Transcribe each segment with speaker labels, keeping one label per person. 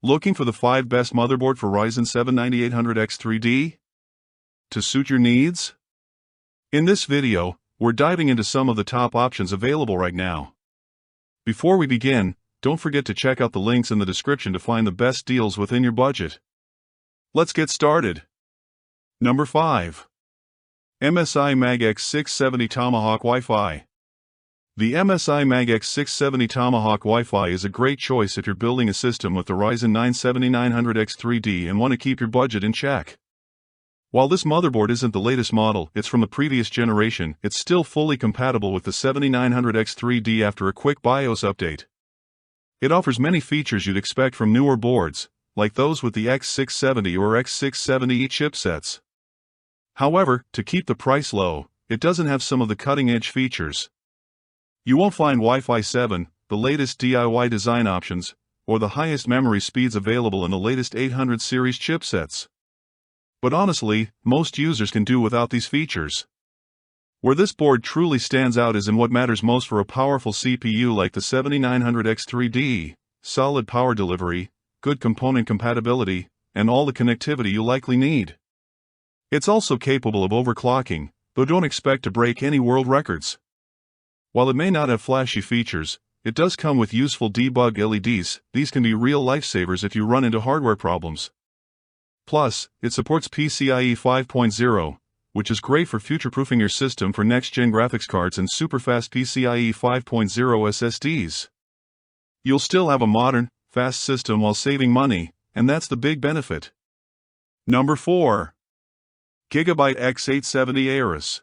Speaker 1: Looking for the 5 best motherboard for Ryzen 7 9800X3D? To suit your needs? In this video, we're diving into some of the top options available right now. Before we begin, don't forget to check out the links in the description to find the best deals within your budget. Let's get started. Number 5. MSI MPG Tomahawk Wi-Fi. The MSI MPG Tomahawk Wi-Fi is a great choice if you're building a system with the Ryzen 9 7900X3D and want to keep your budget in check. While this motherboard isn't the latest model, it's from the previous generation, it's still fully compatible with the 7900X3D after a quick BIOS update. It offers many features you'd expect from newer boards, like those with the X670 or X670E chipsets. However, to keep the price low, it doesn't have some of the cutting-edge features. You won't find Wi-Fi 7, the latest DIY design options, or the highest memory speeds available in the latest 800 series chipsets. But honestly, most users can do without these features. Where this board truly stands out is in what matters most for a powerful CPU like the 7900X3D: solid power delivery, good component compatibility, and all the connectivity you likely need. It's also capable of overclocking, though don't expect to break any world records. While it may not have flashy features, it does come with useful debug LEDs. These can be real lifesavers if you run into hardware problems. Plus, it supports PCIe 5.0, which is great for future-proofing your system for next-gen graphics cards and super-fast PCIe 5.0 SSDs. You'll still have a modern, fast system while saving money, and that's the big benefit. Number 4. Gigabyte X870 Aorus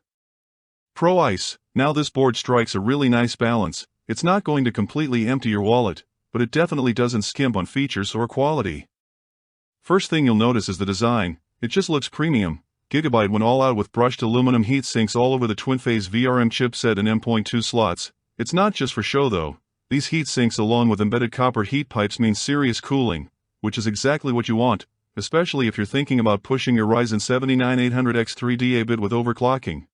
Speaker 1: Pro Ice. Now this board strikes a really nice balance. It's not going to completely empty your wallet, but it definitely doesn't skimp on features or quality. First thing you'll notice is the design. It just looks premium. Gigabyte went all out with brushed aluminum heat sinks all over the twin-phase VRM chipset and M.2 slots. It's not just for show though. These heat sinks along with embedded copper heat pipes mean serious cooling, which is exactly what you want, especially if you're thinking about pushing your Ryzen 7 9800X3D a bit with overclocking.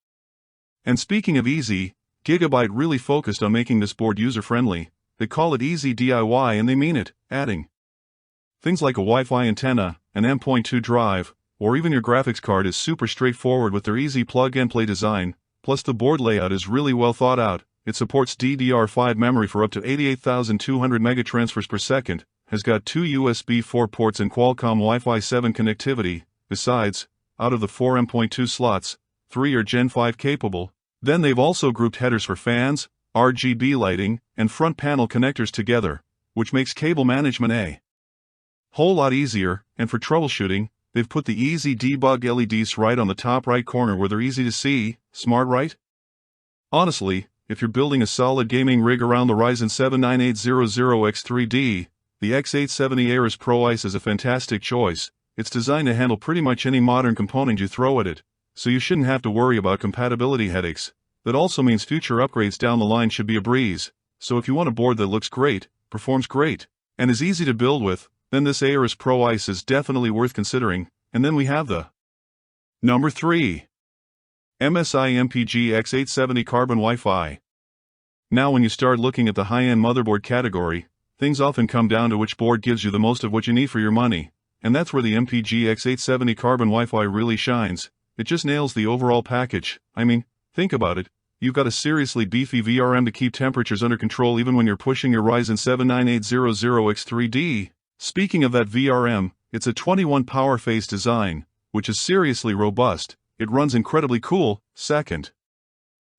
Speaker 1: And speaking of easy, Gigabyte really focused on making this board user-friendly. They call it easy DIY and they mean it, adding things like a Wi-Fi antenna, an M.2 drive, or even your graphics card is super straightforward with their easy plug-and-play design. Plus the board layout is really well thought out. It supports DDR5 memory for up to 88,200 megatransfers per second, has got 2 USB 4 ports and Qualcomm Wi-Fi 7 connectivity. Besides, out of the 4 M.2 slots, 3 are Gen 5 capable. Then they've also grouped headers for fans, RGB lighting, and front panel connectors together, which makes cable management a whole lot easier. And for troubleshooting, they've put the easy debug LEDs right on the top right corner where they're easy to see. Smart, right? Honestly, if you're building a solid gaming rig around the Ryzen 7 9800X3D, the X870 Aorus Pro Ice is a fantastic choice. It's designed to handle pretty much any modern component you throw at it, so you shouldn't have to worry about compatibility headaches. That also means future upgrades down the line should be a breeze. So if you want a board that looks great, performs great, and is easy to build with, then this Aorus Pro Ice is definitely worth considering. And then we have the Number 3. MSI MPG X870 Carbon Wi-Fi. Now when you start looking at the high-end motherboard category, things often come down to which board gives you the most of what you need for your money, and that's where the MPG X870 Carbon Wi-Fi really shines. It just nails the overall package. I mean, think about it. You've got a seriously beefy VRM to keep temperatures under control even when you're pushing your Ryzen 7 9800X3D. Speaking of that VRM, it's a 21 power phase design, which is seriously robust. It runs incredibly cool, second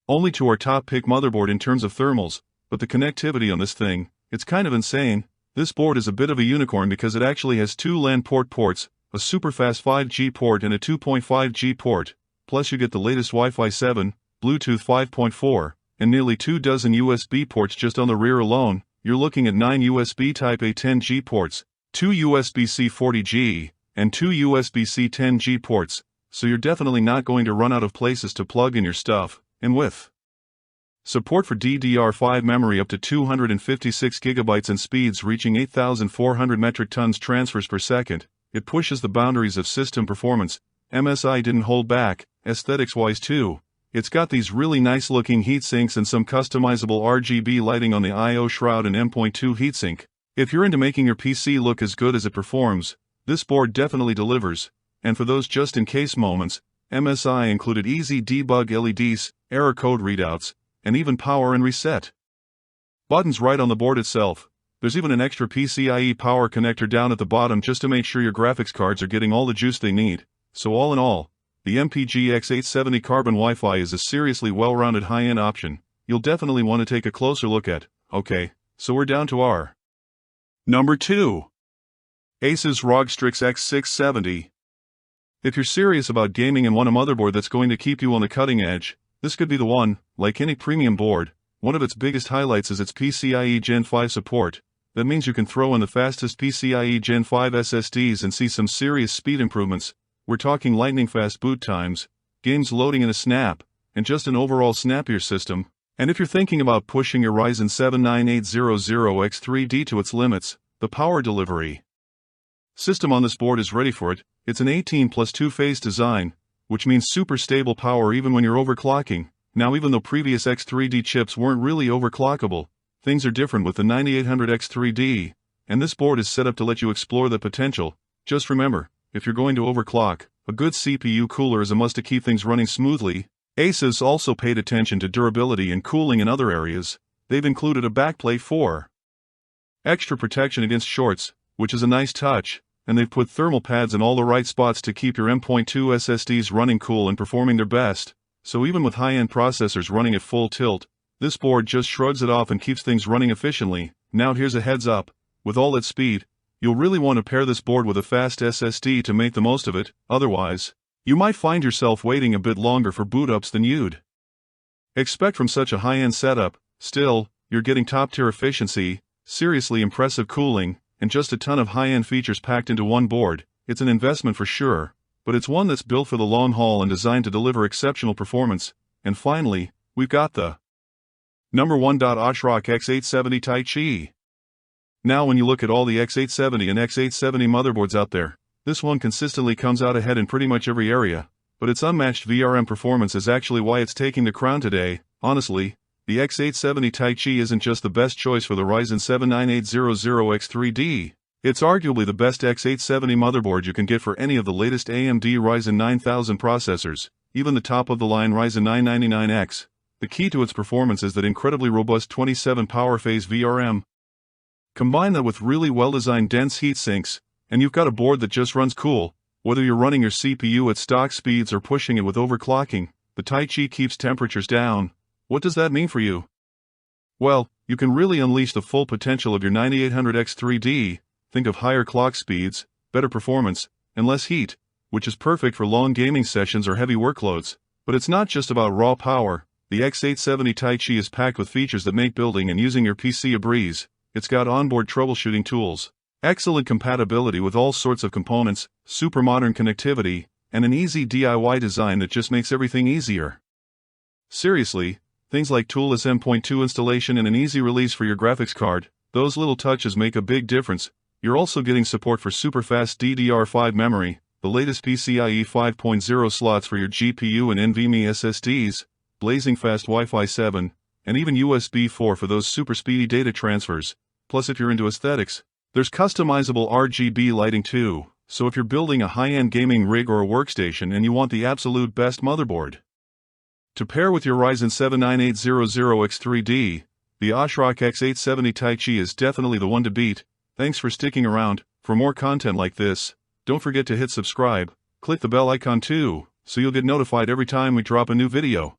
Speaker 1: only to our TechPick motherboard in terms of thermals, but the connectivity on this thing, it's kind of insane. This board is a bit of a unicorn because it actually has 2 LAN ports, a super fast 5G port and a 2.5G port, plus you get the latest Wi-Fi 7, Bluetooth 5.4, and nearly 2 dozen USB ports just on the rear alone. You're looking at 9 USB Type-A 10G ports, 2 USB-C 40G, and 2 USB-C 10G ports, so you're definitely not going to run out of places to plug in your stuff. And with support for DDR5 memory up to 256 GB and speeds reaching 8,400 metric tons transfers per second, it pushes the boundaries of system performance. MSI didn't hold back, aesthetics-wise too. It's got these really nice-looking heatsinks and some customizable RGB lighting on the I/O shroud and M.2 heatsink. If you're into making your PC look as good as it performs, this board definitely delivers, and for those just-in-case moments, MSI included easy debug LEDs, error code readouts, and even power and reset buttons right on the board itself. There's even an extra PCIe power connector down at the bottom just to make sure your graphics cards are getting all the juice they need. So all in all, the MPG X870 Carbon Wi-Fi is a seriously well-rounded high-end option you'll definitely want to take a closer look at. Okay, so we're down to our number 2. Asus Rog Strix X670. If you're serious about gaming and want a motherboard that's going to keep you on the cutting edge, this could be the one. Like any premium board, one of its biggest highlights is its PCIe Gen 5 support. That means you can throw in the fastest PCIe Gen 5 SSDs and see some serious speed improvements. We're talking lightning-fast boot times, games loading in a snap, and just an overall snappier system. And if you're thinking about pushing your Ryzen 7 9800X3D to its limits, the power delivery system on this board is ready for it. It's an 18 plus 2-phase design, which means super stable power even when you're overclocking. Now, even though previous X3D chips weren't really overclockable, things are different with the 9800X3D, and this board is set up to let you explore the potential. Just remember, if you're going to overclock, a good CPU cooler is a must to keep things running smoothly. Asus also paid attention to durability and cooling in other areas. They've included a backplate for extra protection against shorts, which is a nice touch, and they've put thermal pads in all the right spots to keep your M.2 SSDs running cool and performing their best. So even with high-end processors running at full tilt, this board just shrugs it off and keeps things running efficiently. Now here's a heads up, with all its speed, you'll really want to pair this board with a fast SSD to make the most of it. Otherwise, you might find yourself waiting a bit longer for boot ups than you'd expect from such a high-end setup. Still, you're getting top-tier efficiency, seriously impressive cooling, and just a ton of high-end features packed into one board. It's an investment for sure, but it's one that's built for the long haul and designed to deliver exceptional performance. And finally, we've got the number 1. Aorus ROG X870 Taichi. Now when you look at all the X870 and X870 motherboards out there, this one consistently comes out ahead in pretty much every area, but its unmatched VRM performance is actually why it's taking the crown today. Honestly, the X870 Taichi isn't just the best choice for the Ryzen 7 9800X3D. It's arguably the best X870 motherboard you can get for any of the latest AMD Ryzen 9000 processors, even the top-of-the-line Ryzen 999X. The key to its performance is that incredibly robust 27 power-phase VRM. Combine that with really well-designed dense heat sinks, and you've got a board that just runs cool. Whether you're running your CPU at stock speeds or pushing it with overclocking, the Taichi keeps temperatures down. What does that mean for you? Well, you can really unleash the full potential of your 9800X3D. Think of higher clock speeds, better performance, and less heat, which is perfect for long gaming sessions or heavy workloads. But it's not just about raw power. The X870 Taichi is packed with features that make building and using your PC a breeze. It's got onboard troubleshooting tools, excellent compatibility with all sorts of components, super modern connectivity, and an easy DIY design that just makes everything easier. Seriously, things like toolless M.2 installation and an easy release for your graphics card, those little touches make a big difference. You're also getting support for super fast DDR5 memory, the latest PCIe 5.0 slots for your GPU and NVMe SSDs, blazing fast Wi-Fi 7, and even USB 4 for those super speedy data transfers. Plus, if you're into aesthetics, there's customizable RGB lighting too. So if you're building a high-end gaming rig or a workstation and you want the absolute best motherboard to pair with your Ryzen 7 9800X3D, the Aorus ROG X870 Taichi is definitely the one to beat. Thanks for sticking around. For more content like this, don't forget to hit subscribe, click the bell icon too, so you'll get notified every time we drop a new video.